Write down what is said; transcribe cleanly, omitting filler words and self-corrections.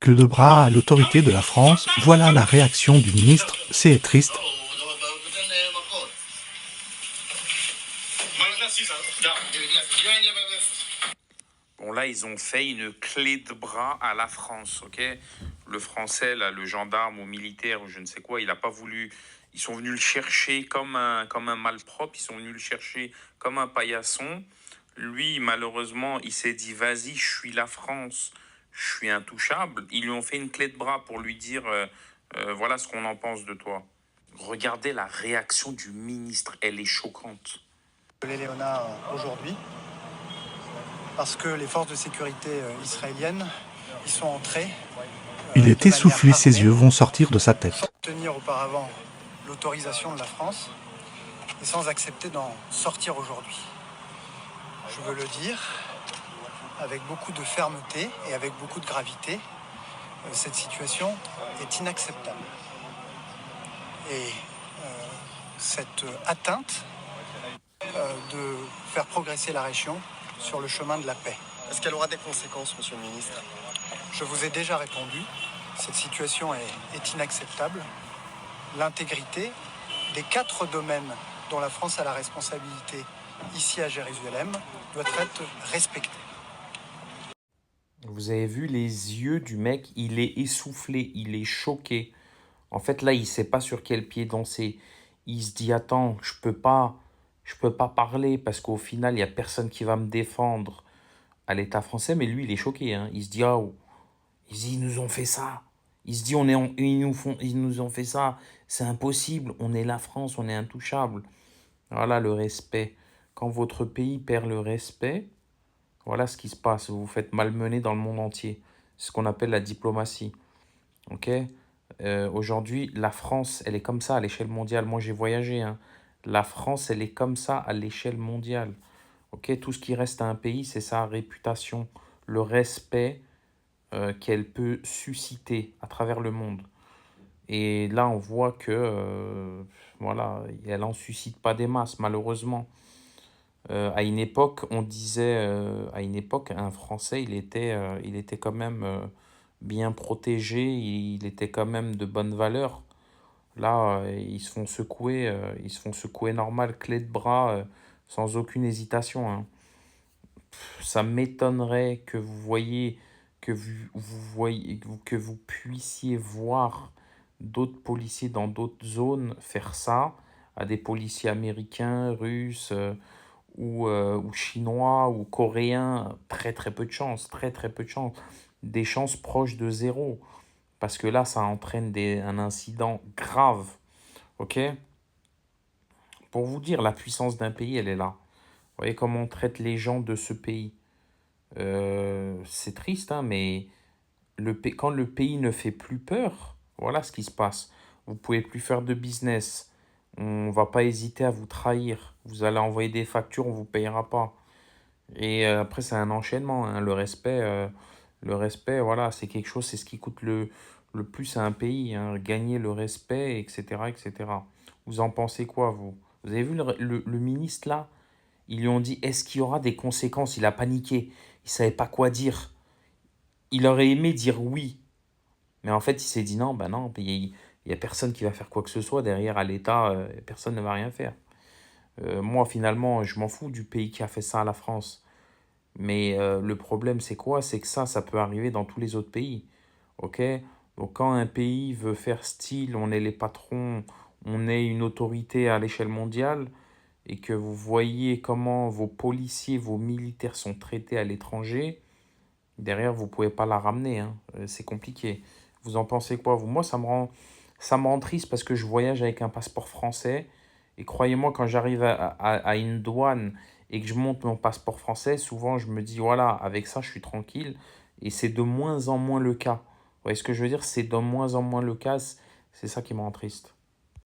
que de bras à l'autorité de la France, voilà la réaction du ministre, c'est triste. Bon, là, ils ont fait une clé de bras à la France, ok? Le Français, là, le gendarme ou militaire ou je ne sais quoi, il n'a pas voulu... Ils sont venus le chercher comme un malpropre, ils sont venus le chercher comme un paillasson. Lui, malheureusement, il s'est dit, vas-y, je suis la France, je suis intouchable. Ils lui ont fait une clé de bras pour lui dire, voilà ce qu'on en pense de toi. Regardez la réaction du ministre, elle est choquante. Les Léonards aujourd'hui, parce que les forces de sécurité israéliennes y sont entrées. Il est essoufflé, ses yeux vont sortir de sa tête. Sans obtenir auparavant l'autorisation de la France et sans accepter d'en sortir aujourd'hui. Je veux le dire avec beaucoup de fermeté et avec beaucoup de gravité, cette situation est inacceptable. Et cette atteinte de faire progresser la région sur le chemin de la paix. Est-ce qu'elle aura des conséquences, monsieur le ministre? Je vous ai déjà répondu. Cette situation est inacceptable. L'intégrité des 4 domaines dont la France a la responsabilité ici à Jérusalem doit être respectée. Vous avez vu les yeux du mec, il est essoufflé, il est choqué. En fait, là, il ne sait pas sur quel pied danser. Il se dit, attends, je peux pas parler parce qu'au final, il n'y a personne qui va me défendre à l'État français. Mais lui, il est choqué, hein. Il se dit, ah, oh. Il se dit, ils nous ont fait ça. Il se dit, ils nous ont fait ça. C'est impossible. On est la France, on est intouchable. Voilà le respect. Quand votre pays perd le respect, voilà ce qui se passe. Vous vous faites malmener dans le monde entier. C'est ce qu'on appelle la diplomatie. Ok? Aujourd'hui, la France, elle est comme ça à l'échelle mondiale. Moi, j'ai voyagé, hein. La France, elle est comme ça à l'échelle mondiale. Ok? Tout ce qui reste à un pays, c'est sa réputation, le respect qu'elle peut susciter à travers le monde. Et là, on voit que, voilà, elle n'en suscite pas des masses, malheureusement. À une époque, on disait, à une époque, un Français, il était quand même bien protégé, il était quand même de bonne valeur. Là, ils se font secouer normal, clé de bras, sans aucune hésitation, hein. Ça m'étonnerait que vous voyez, que vous puissiez voir d'autres policiers dans d'autres zones faire ça à des policiers américains, russes, ou chinois ou coréens. Très très peu de chance, très très peu de chance. Des chances proches de zéro. Parce que là, ça entraîne un incident grave. Ok? Pour vous dire, la puissance d'un pays, elle est là. Vous voyez comment on traite les gens de ce pays. C'est triste, hein, mais quand le pays ne fait plus peur, voilà ce qui se passe. Vous pouvez plus faire de business. On va pas hésiter à vous trahir. Vous allez envoyer des factures, on vous payera pas. Et après, c'est un enchaînement, hein. Le respect, voilà, c'est quelque chose, c'est ce qui coûte le plus à un pays, hein. Gagner le respect, etc., etc. Vous en pensez quoi, vous? Vous avez vu le ministre, là? Ils lui ont dit, est-ce qu'il y aura des conséquences? Il a paniqué. Il savait pas quoi dire. Il aurait aimé dire oui. Mais en fait, il s'est dit non, ben non, il y a personne qui va faire quoi que ce soit. Derrière, à l'État, personne ne va rien faire. Moi, finalement, je m'en fous du pays qui a fait ça à la France. Mais le problème, c'est quoi? C'est que ça peut arriver dans tous les autres pays. Ok? Donc, quand un pays veut faire style, on est les patrons, on est une autorité à l'échelle mondiale, et que vous voyez comment vos policiers, vos militaires sont traités à l'étranger, derrière, vous ne pouvez pas la ramener, hein. C'est compliqué. Vous en pensez quoi, vous? Moi, ça me rend triste parce que je voyage avec un passeport français. Et croyez-moi, quand j'arrive à une douane et que je monte mon passeport français, souvent, je me dis, voilà, avec ça, je suis tranquille. Et c'est de moins en moins le cas. Vous voyez ce que je veux dire? C'est de moins en moins le cas. C'est ça qui me rend triste.